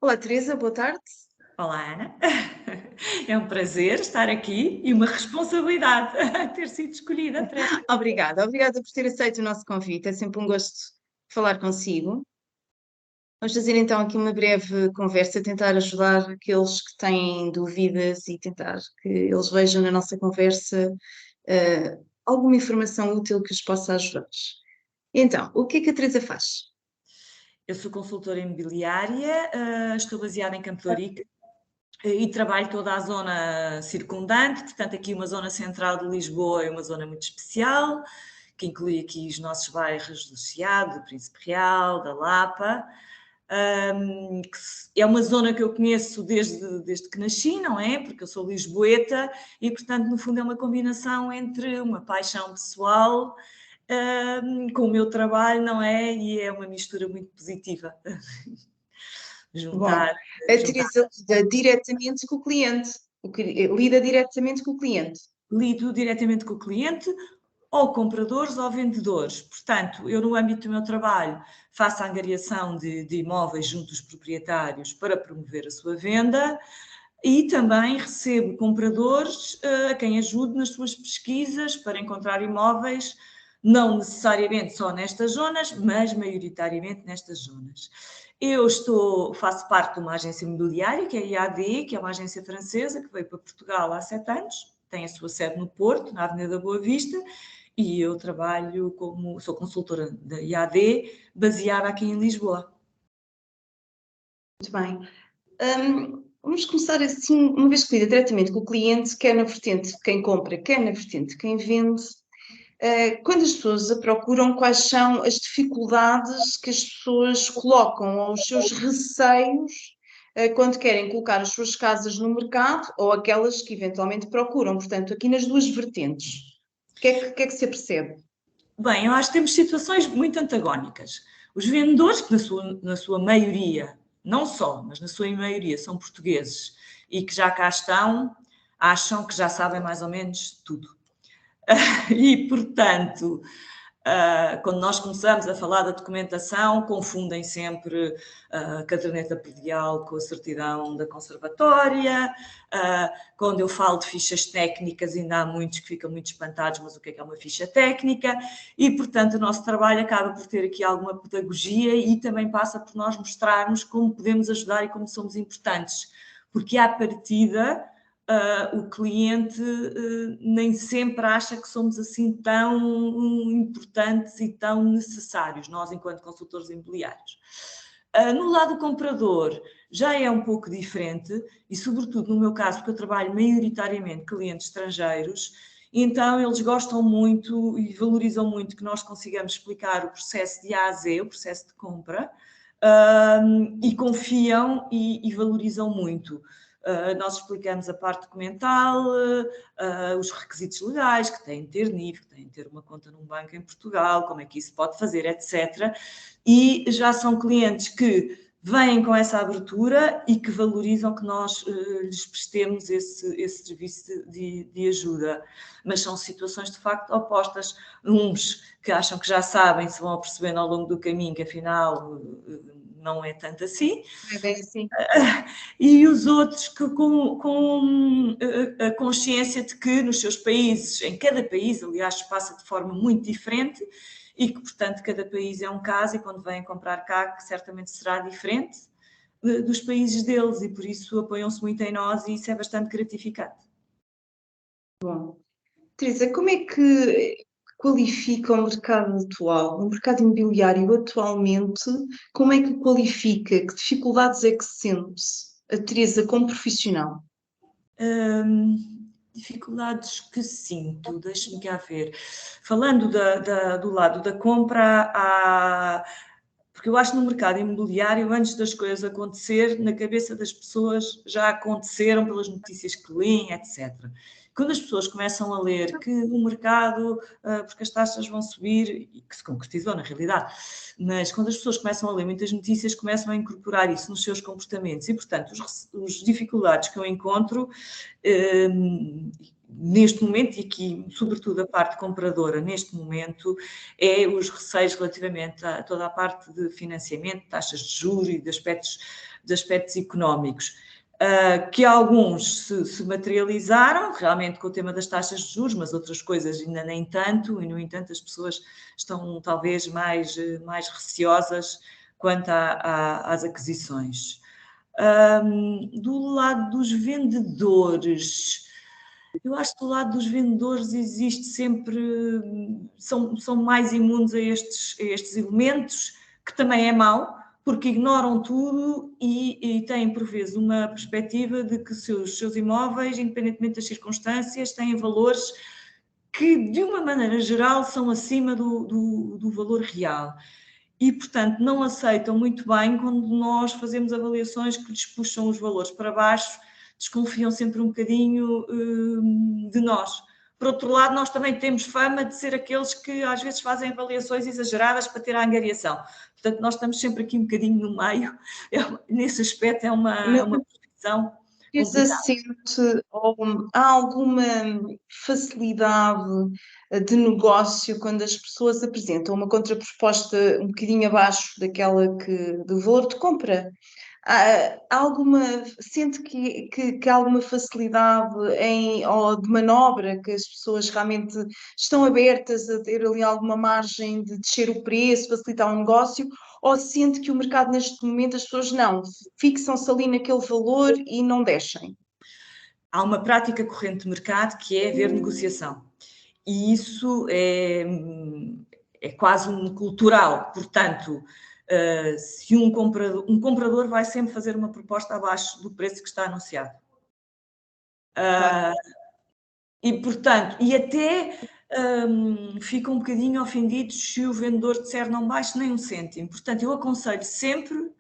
Olá, Teresa, boa tarde. Olá, Ana. É um prazer estar aqui e uma responsabilidade ter sido escolhida para esta. Obrigada por ter aceito o nosso convite. É sempre um gosto falar consigo. Vamos fazer então aqui uma breve conversa, tentar ajudar aqueles que têm dúvidas e tentar que eles vejam na nossa conversa alguma informação útil que os possa ajudar. Então, o que é que a Teresa faz? Eu sou consultora imobiliária, estou baseada em Campo de Ourique e trabalho toda a zona circundante, portanto aqui uma zona central de Lisboa é uma zona muito especial, que inclui aqui os nossos bairros do Chiado, do Príncipe Real, da Lapa. É uma zona que eu conheço desde que nasci, não é? Porque eu sou lisboeta e, portanto, no fundo é uma combinação entre uma paixão pessoal com o meu trabalho, não é? E é uma mistura muito positiva. Bom, juntar, a juntar. Teresa lida diretamente com o cliente, lida diretamente com o cliente. Lido diretamente com o cliente, ou compradores ou vendedores. Portanto, eu no âmbito do meu trabalho faço a angariação de imóveis junto dos proprietários para promover a sua venda e também recebo compradores a quem ajudo nas suas pesquisas para encontrar imóveis, não necessariamente só nestas zonas, mas maioritariamente nestas zonas. Faço parte de uma agência imobiliária, que é a IAD, que é uma agência francesa, que veio para Portugal há 7 anos, tem a sua sede no Porto, na Avenida da Boa Vista, e eu sou consultora da IAD, baseada aqui em Lisboa. Muito bem. Vamos começar assim, uma vez que lida diretamente com o cliente, quer na vertente de quem compra, quer na vertente de quem vende, quando as pessoas a procuram, quais são as dificuldades que as pessoas colocam ou os seus receios quando querem colocar as suas casas no mercado ou aquelas que eventualmente procuram, portanto, aqui nas duas vertentes. O que é que se apercebe? Bem, eu acho que temos situações muito antagónicas. Os vendedores, que na sua maioria, não só, mas na sua maioria são portugueses e que já cá estão, acham que já sabem mais ou menos tudo. E, portanto, quando nós começamos a falar da documentação, confundem sempre a caderneta predial com a certidão da conservatória. Quando eu falo de fichas técnicas, ainda há muitos que ficam muito espantados, mas o que é uma ficha técnica? E, portanto, o nosso trabalho acaba por ter aqui alguma pedagogia e também passa por nós mostrarmos como podemos ajudar e como somos importantes. Porque, à partida, o cliente nem sempre acha que somos assim tão importantes e tão necessários, nós enquanto consultores imobiliários. No lado do comprador já é um pouco diferente e sobretudo no meu caso, porque eu trabalho maioritariamente clientes estrangeiros, então eles gostam muito e valorizam muito que nós consigamos explicar o processo de A a Z, o processo de compra, e confiam e valorizam muito. Nós explicamos a parte documental, os requisitos legais, que têm de ter NIF, que têm de ter uma conta num banco em Portugal, como é que isso pode fazer, etc. E já são clientes que vêm com essa abertura e que valorizam que nós lhes prestemos esse serviço de ajuda. Mas são situações de facto opostas. Uns que acham que já sabem, se vão percebendo ao longo do caminho que afinal não é tanto assim. É bem assim. E os outros que com a consciência de que nos seus países, em cada país, aliás, se passa de forma muito diferente e que, portanto, cada país é um caso e quando vêm comprar cá, que certamente será diferente dos países deles e por isso apoiam-se muito em nós e isso é bastante gratificante. Bom, Teresa, como é que qualifica o mercado atual, o mercado imobiliário atualmente, como é que o qualifica? Que dificuldades é que sente a Teresa como profissional? Dificuldades que sinto, deixe-me cá ver. Falando do lado da compra, porque eu acho que no mercado imobiliário, antes das coisas acontecer, na cabeça das pessoas já aconteceram pelas notícias que leem, etc. Quando as pessoas começam a ler que o mercado, porque as taxas vão subir, e que se concretizou na realidade, mas quando as pessoas começam a ler muitas notícias, começam a incorporar isso nos seus comportamentos e, portanto, os dificuldades que eu encontro, neste momento, e aqui, sobretudo a parte compradora, neste momento, é os receios relativamente a toda a parte de financiamento, taxas de juros e de aspectos económicos, que alguns se materializaram realmente com o tema das taxas de juros, mas outras coisas ainda nem tanto, e no entanto as pessoas estão talvez mais receosas quanto às aquisições. Do lado dos vendedores, eu acho que do lado dos vendedores existe sempre, são mais imunes a estes elementos, que também é mau, porque ignoram tudo e têm, por vezes, uma perspectiva de que os seus imóveis, independentemente das circunstâncias, têm valores que, de uma maneira geral, são acima do valor real. E, portanto, não aceitam muito bem quando nós fazemos avaliações que lhes puxam os valores para baixo, desconfiam sempre um bocadinho de nós. Por outro lado, nós também temos fama de ser aqueles que às vezes fazem avaliações exageradas para ter a angariação. Portanto, nós estamos sempre aqui um bocadinho no meio. Nesse aspecto é uma profissão complicada. Assente, ou há alguma facilidade de negócio quando as pessoas apresentam uma contraproposta um bocadinho abaixo do valor de compra? Sente que há alguma facilidade ou de manobra, que as pessoas realmente estão abertas a ter ali alguma margem de descer o preço, facilitar o negócio, ou sente que o mercado neste momento as pessoas não, fixam-se ali naquele valor e não descem? Há uma prática corrente de mercado que é haver negociação. E isso é quase cultural. Portanto, se um comprador vai sempre fazer uma proposta abaixo do preço que está anunciado. E, portanto, até ficam um bocadinho ofendidos se o vendedor disser não baixe nem um cêntimo. Portanto, eu aconselho sempre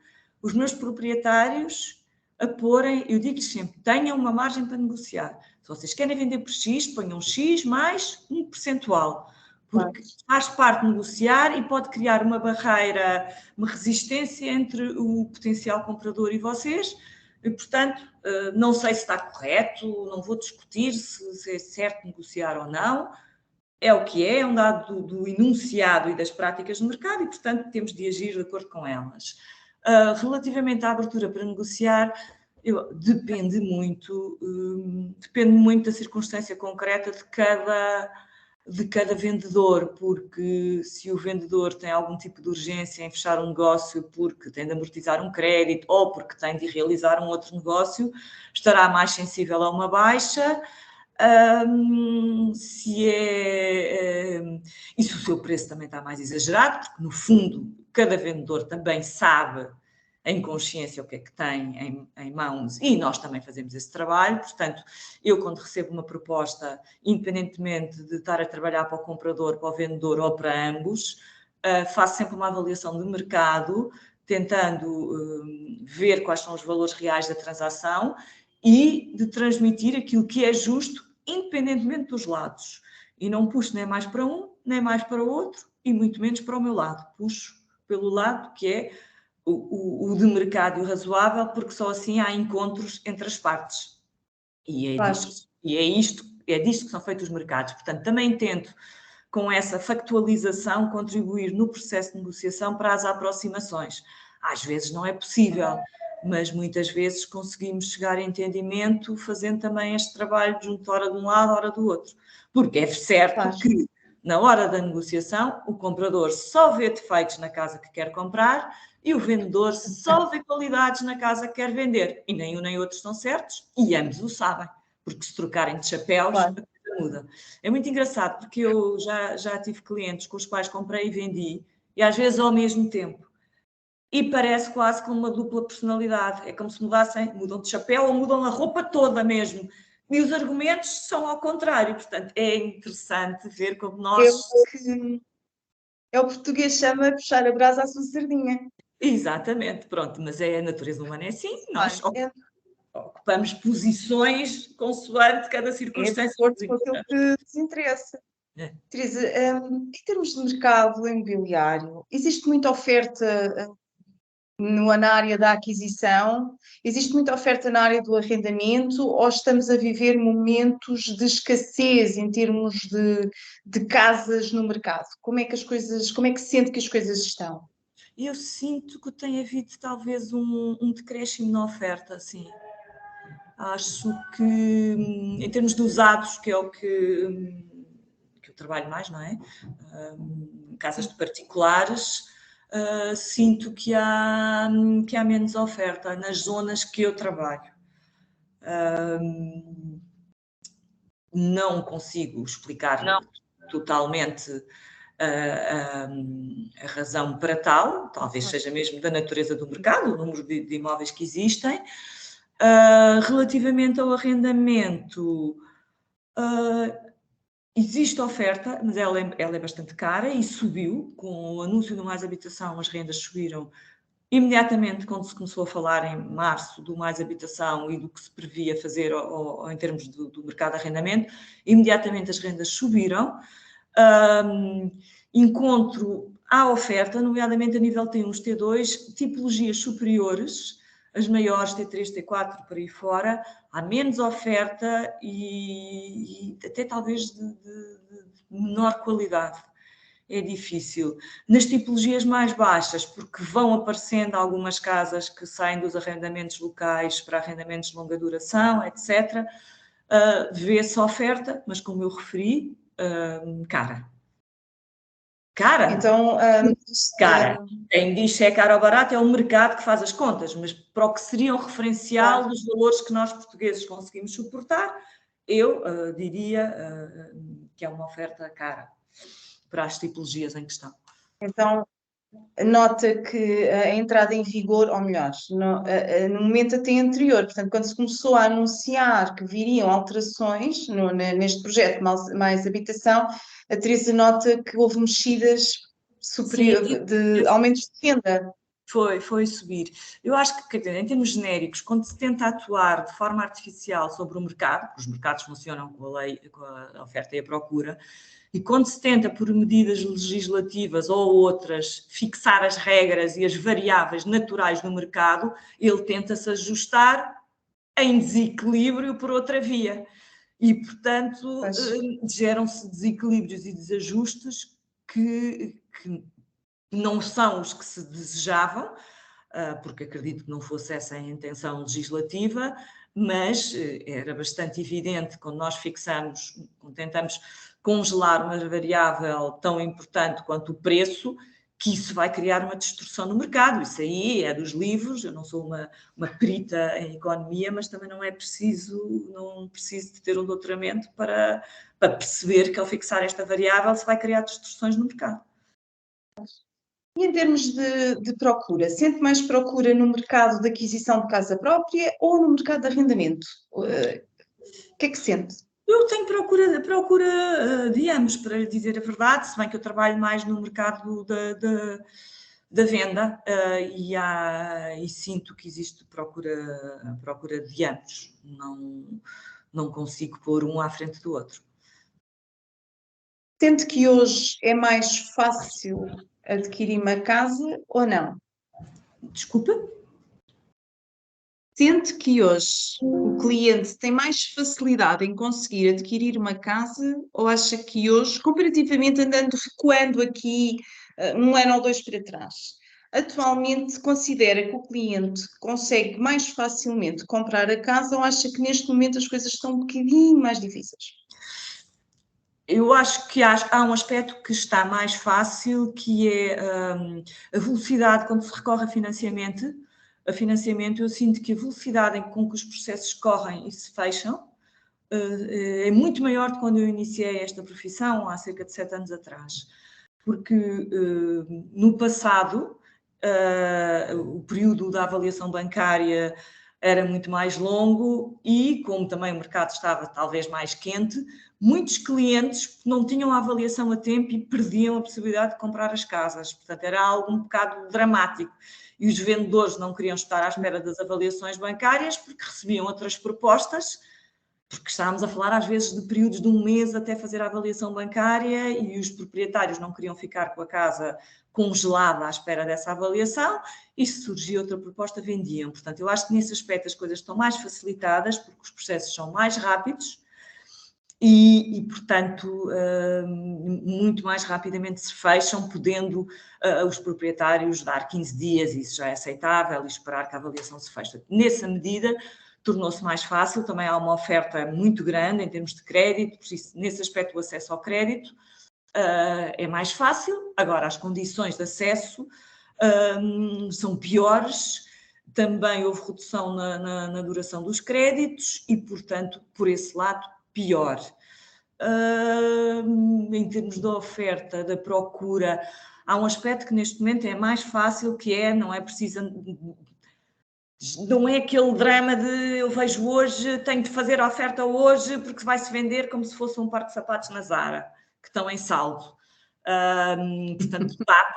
os meus proprietários a porem, eu digo-lhes sempre, tenham uma margem para negociar. Se vocês querem vender por X, ponham X mais um percentual, porque faz parte de negociar e pode criar uma barreira, uma resistência entre o potencial comprador e vocês. E, portanto, não sei se está correto, não vou discutir se é certo negociar ou não, é o que é um dado do enunciado e das práticas de mercado e, portanto, temos de agir de acordo com elas. Relativamente à abertura para negociar, depende muito da circunstância concreta de cada vendedor, porque se o vendedor tem algum tipo de urgência em fechar um negócio porque tem de amortizar um crédito ou porque tem de realizar um outro negócio, estará mais sensível a uma baixa. E se o seu preço também está mais exagerado, porque no fundo cada vendedor também sabe em consciência o que é que tem em mãos e nós também fazemos esse trabalho. Portanto, eu quando recebo uma proposta, independentemente de estar a trabalhar para o comprador, para o vendedor ou para ambos, faço sempre uma avaliação de mercado, tentando ver quais são os valores reais da transação e de transmitir aquilo que é justo, independentemente dos lados. E não puxo nem mais para um, nem mais para o outro, e muito menos para o meu lado. Puxo pelo lado que é o de mercado e o razoável, porque só assim há encontros entre as partes. E é disto que são feitos os mercados. Portanto, também tento, com essa factualização, contribuir no processo de negociação para as aproximações. Às vezes não é possível, mas muitas vezes conseguimos chegar a entendimento fazendo também este trabalho junto, hora de um lado, hora do outro. Porque é certo que, na hora da negociação, o comprador só vê defeitos na casa que quer comprar e o vendedor só vê qualidades na casa que quer vender. E nem um nem outro estão certos e ambos o sabem, porque se trocarem de chapéus, a coisa muda. É muito engraçado, porque eu já tive clientes com os quais comprei e vendi, e às vezes ao mesmo tempo. E parece quase com uma dupla personalidade. É como se mudam de chapéu ou mudam a roupa toda mesmo. E os argumentos são ao contrário. Portanto, é interessante ver como nós... É o português chama puxar a brasa à sua sardinha. Exatamente, pronto. Mas a natureza humana é assim. Nós ocupamos posições consoante cada circunstância. É de acordo com aquilo que nos interessa. Teresa, em termos de mercado imobiliário, existe muita oferta na área da aquisição? Existe muita oferta na área do arrendamento ou estamos a viver momentos de escassez em termos de casas no mercado? Como é que se sente que as coisas estão? Eu sinto que tem havido talvez um decréscimo na oferta, assim. Acho que, em termos de usados, que é o que eu trabalho mais, não é? Casas de particulares, sinto que há menos oferta nas zonas que eu trabalho. Não consigo explicar totalmente a razão para tal, talvez seja mesmo da natureza do mercado, o número de imóveis que existem. Relativamente ao arrendamento, existe oferta, mas ela é bastante cara e subiu. Com o anúncio do Mais Habitação, as rendas subiram imediatamente quando se começou a falar em março do Mais Habitação e do que se previa fazer em termos do mercado de arrendamento. Imediatamente as rendas subiram. Encontro à oferta, nomeadamente a nível T1, T2, tipologias superiores, as maiores, T3, T4, por aí fora, há menos oferta e até talvez de menor qualidade. É difícil. Nas tipologias mais baixas, porque vão aparecendo algumas casas que saem dos arrendamentos locais para arrendamentos de longa duração, etc., vê-se oferta, mas como eu referi, cara. Cara? Então, Cara. Quem diz se é caro ou barato é o mercado que faz as contas, mas para o que seria um referencial dos valores que nós portugueses conseguimos suportar, eu diria que é uma oferta cara para as tipologias em questão. Então, nota que a entrada em vigor, ou melhor, no momento até anterior, portanto, quando se começou a anunciar que viriam alterações neste projeto Mais Habitação, a Teresa nota que houve mexidas de aumentos de renda. Foi subir. Eu acho que, quer dizer, em termos genéricos, quando se tenta atuar de forma artificial sobre o mercado, porque os mercados funcionam com a lei, com a oferta e a procura, e quando se tenta, por medidas legislativas ou outras, fixar as regras e as variáveis naturais do mercado, ele tenta-se ajustar em desequilíbrio por outra via. E, portanto, geram-se desequilíbrios e desajustes que não são os que se desejavam, porque acredito que não fosse essa a intenção legislativa, mas era bastante evidente quando nós fixamos, quando tentamos congelar uma variável tão importante quanto o preço, que isso vai criar uma distorção no mercado. Isso aí é dos livros, eu não sou uma perita em economia, mas também não preciso de ter um doutoramento para perceber que ao fixar esta variável se vai criar distorções no mercado. E em termos de procura, sente mais procura no mercado de aquisição de casa própria ou no mercado de arrendamento? O que é que sente? Eu tenho procura de ambos, para lhe dizer a verdade, se bem que eu trabalho mais no mercado da venda e sinto que existe procura de ambos. Não consigo pôr um à frente do outro. Sente que hoje é mais fácil adquirir uma casa ou não? Desculpa? Sente que hoje o cliente tem mais facilidade em conseguir adquirir uma casa ou acha que hoje, comparativamente recuando aqui 1 ano ou 2 para trás, atualmente considera que o cliente consegue mais facilmente comprar a casa ou acha que neste momento as coisas estão um bocadinho mais difíceis? Eu acho que há um aspecto que está mais fácil, que é a velocidade quando se recorre a financiamento. Eu sinto que a velocidade com que os processos correm e se fecham é muito maior do que quando eu iniciei esta profissão, há cerca de 7 anos atrás. Porque no passado, o período da avaliação bancária era muito mais longo e, como também o mercado estava talvez mais quente, muitos clientes não tinham a avaliação a tempo e perdiam a possibilidade de comprar as casas. Portanto, era algo um bocado dramático. E os vendedores não queriam estar à espera das avaliações bancárias porque recebiam outras propostas porque estávamos a falar às vezes de períodos de um mês até fazer a avaliação bancária e os proprietários não queriam ficar com a casa congelada à espera dessa avaliação, e se surgia outra proposta, vendiam. Portanto, eu acho que nesse aspecto as coisas estão mais facilitadas, porque os processos são mais rápidos e portanto, muito mais rapidamente se fecham, podendo os proprietários dar 15 dias, isso já é aceitável, e esperar que a avaliação se feche. Nessa medida, tornou-se mais fácil, também há uma oferta muito grande em termos de crédito, por isso, nesse aspecto, o acesso ao crédito é mais fácil. Agora, as condições de acesso são piores, também houve redução na duração dos créditos e, portanto, por esse lado, pior. Em termos da oferta, da procura, há um aspecto que neste momento é mais fácil, que não é preciso... Não é aquele drama de eu vejo hoje, tenho de fazer a oferta hoje porque vai-se vender como se fosse um par de sapatos na Zara, que estão em saldo. Portanto, dá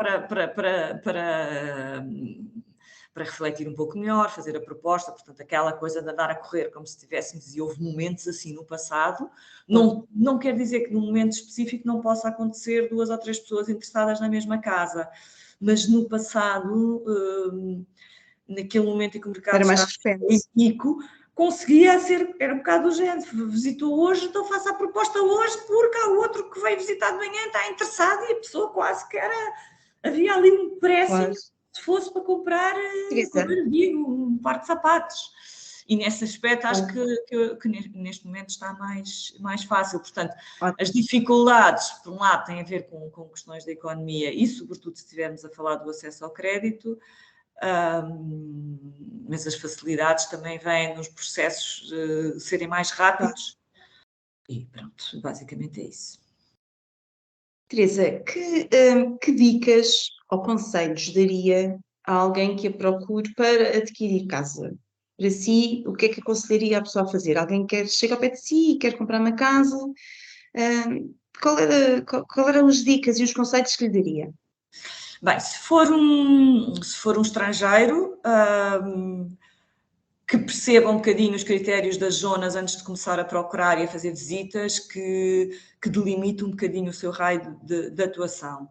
para refletir um pouco melhor, fazer a proposta, portanto, aquela coisa de andar a correr como se tivéssemos, e houve momentos assim no passado, não quer dizer que num momento específico não possa acontecer 2 ou 3 pessoas interessadas na mesma casa, mas no passado... naquele momento em que o mercado Era mais estava em pico, conseguia ser, era um bocado urgente, visitou hoje, então faça a proposta hoje, porque há outro que veio visitar de manhã, está interessado, e a pessoa quase que havia ali um pressing, se fosse para comprar, como eu digo, um par de sapatos. E nesse aspecto acho que neste momento está mais fácil. Portanto, as dificuldades, por um lado, têm a ver com questões da economia e, sobretudo, se estivermos a falar do acesso ao crédito, mas as facilidades também vêm nos processos serem mais rápidos. E pronto, basicamente é isso. Teresa, que dicas ou conselhos daria a alguém que a procure para adquirir casa? Para si, o que é que aconselharia a pessoa a fazer? Alguém que chega ao pé de si e quer comprar uma casa? Qual eram as dicas e os conselhos que lhe daria? Bem, se for um estrangeiro que perceba um bocadinho os critérios das zonas antes de começar a procurar e a fazer visitas, que delimite um bocadinho o seu raio de atuação.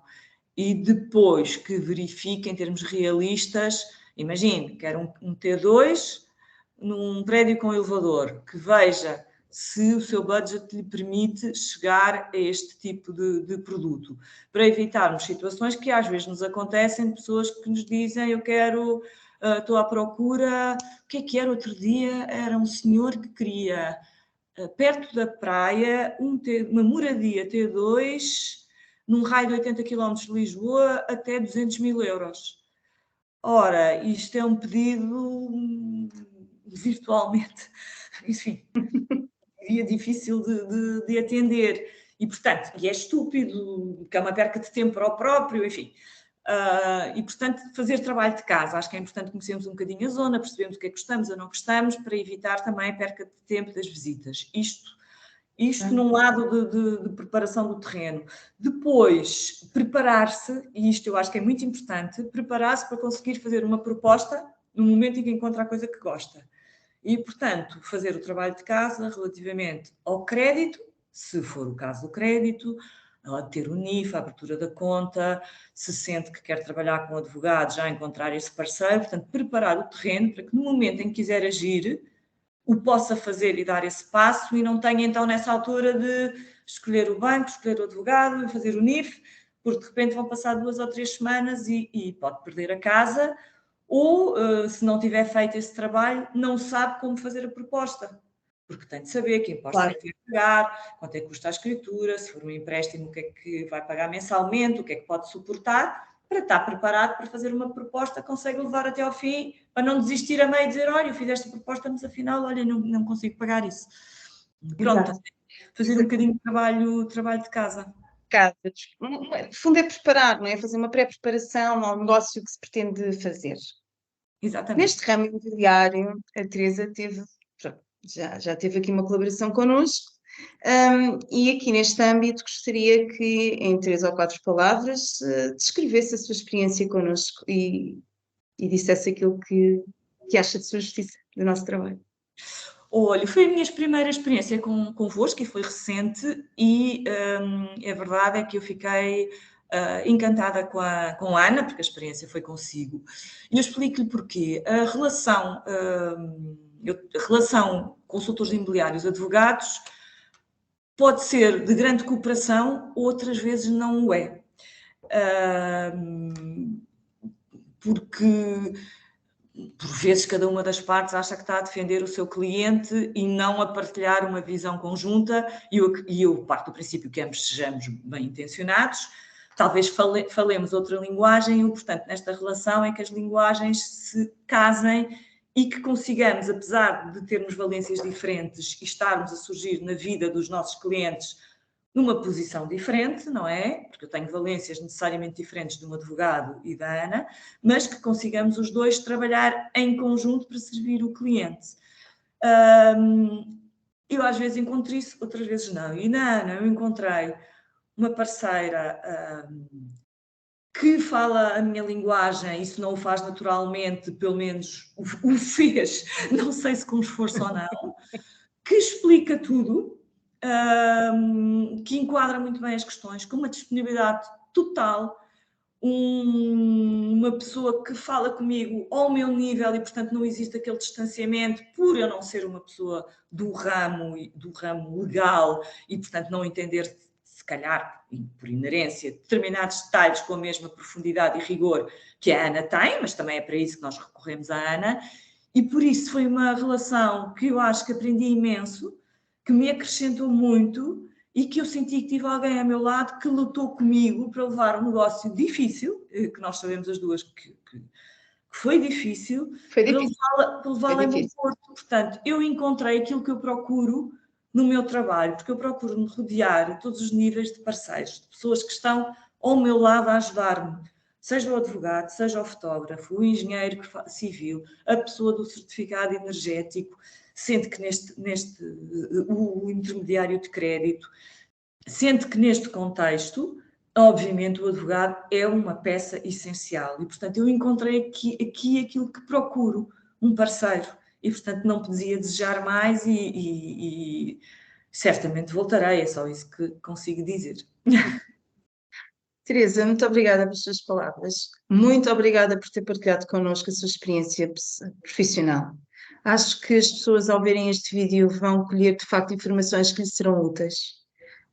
E depois que verifique em termos realistas, imagine, quer um T2 num prédio com elevador, que veja se o seu budget lhe permite chegar a este tipo de produto, para evitarmos situações que às vezes nos acontecem, de pessoas que nos dizem eu quero, estou à procura, o que é que era outro dia? Era um senhor que queria, perto da praia, uma moradia T2, num raio de 80 km de Lisboa, até 200 mil euros. Ora, isto é um pedido virtualmente, enfim, seria difícil de atender. E, portanto, é estúpido, porque é uma perca de tempo para o próprio, enfim. E, portanto, fazer trabalho de casa. Acho que é importante conhecermos um bocadinho a zona, percebermos o que é que gostamos ou não gostamos, para evitar também a perca de tempo das visitas. Isto num lado de preparação do terreno. Depois, preparar-se, e isto eu acho que é muito importante, preparar-se para conseguir fazer uma proposta no momento em que encontra a coisa que gosta. E, portanto, fazer o trabalho de casa relativamente ao crédito, se for o caso do crédito, ter o NIF, a abertura da conta, se sente que quer trabalhar com advogado, já encontrar esse parceiro, portanto, preparar o terreno para que no momento em que quiser agir, o possa fazer e dar esse passo, e não tenha então nessa altura de escolher o banco, escolher o advogado, fazer o NIF, porque de repente vão passar 2 ou 3 semanas e pode perder a casa, ou se não tiver feito esse trabalho, não sabe como fazer a proposta, porque tem de saber que impostos é que vai pagar, quanto é que custa a escritura, se for um empréstimo, o que é que vai pagar mensalmente, o que é que pode suportar, para estar preparado para fazer uma proposta, consegue levar até ao fim, para não desistir a meio e dizer, olha, eu fiz esta proposta, mas afinal, olha, não consigo pagar isso. Pronto, fazer um bocadinho de trabalho de casa. No fundo é preparar, não é? Fazer uma pré-preparação ao negócio que se pretende fazer. Exatamente. Neste ramo imobiliário, a Teresa já teve aqui uma colaboração connosco, e aqui neste âmbito gostaria que, em 3 ou 4 palavras, descrevesse a sua experiência connosco e dissesse aquilo que acha de sua justiça do nosso trabalho. Olha, foi a minha primeira experiência convosco e foi recente e a verdade é que eu fiquei encantada com a Ana, porque a experiência foi consigo. E eu explico-lhe porquê. A relação consultores imobiliários, advogados, pode ser de grande cooperação, outras vezes não o é. Porque por vezes cada uma das partes acha que está a defender o seu cliente e não a partilhar uma visão conjunta, e eu parto do princípio que ambos sejamos bem intencionados, talvez falemos outra linguagem, e o importante nesta relação é que as linguagens se casem e que consigamos, apesar de termos valências diferentes e estarmos a surgir na vida dos nossos clientes numa posição diferente, não é? Porque eu tenho valências necessariamente diferentes de um advogado e da Ana, mas que consigamos os dois trabalhar em conjunto para servir o cliente. Eu às vezes encontro isso, outras vezes não. E na Ana eu encontrei uma parceira que fala a minha linguagem, isso não o faz naturalmente, pelo menos o fez, não sei se com esforço ou não, que explica tudo, que enquadra muito bem as questões, com uma disponibilidade total, uma pessoa que fala comigo ao meu nível e, portanto, não existe aquele distanciamento por eu não ser uma pessoa do ramo legal e, portanto, não entender, se calhar, por inerência, determinados detalhes com a mesma profundidade e rigor que a Ana tem, mas também é para isso que nós recorremos à Ana, e por isso foi uma relação que eu acho que aprendi imenso, que me acrescentou muito e que eu senti que tive alguém ao meu lado que lutou comigo para levar um negócio difícil, que nós sabemos as duas que foi difícil, Foi difícil. para levá-la a bom porto. Portanto, eu encontrei aquilo que eu procuro no meu trabalho, porque eu procuro me rodear a todos os níveis de parceiros, de pessoas que estão ao meu lado a ajudar-me, seja o advogado, seja o fotógrafo, o engenheiro civil, a pessoa do certificado energético, sendo que o intermediário de crédito, sendo que neste contexto, obviamente, o advogado é uma peça essencial e, portanto, eu encontrei aqui aquilo que procuro, um parceiro, e, portanto, não podia desejar mais e certamente voltarei, é só isso que consigo dizer. Teresa, muito obrigada pelas suas palavras. Muito obrigada por ter partilhado connosco a sua experiência profissional. Acho que as pessoas, ao verem este vídeo, vão colher, de facto, informações que lhes serão úteis.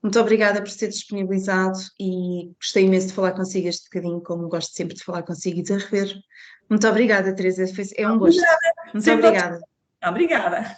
Muito obrigada por ter disponibilizado e gostei imenso de falar consigo este bocadinho, como gosto sempre de falar consigo e de rever. Muito obrigada, Teresa. É um gosto. Muito obrigada. Obrigada.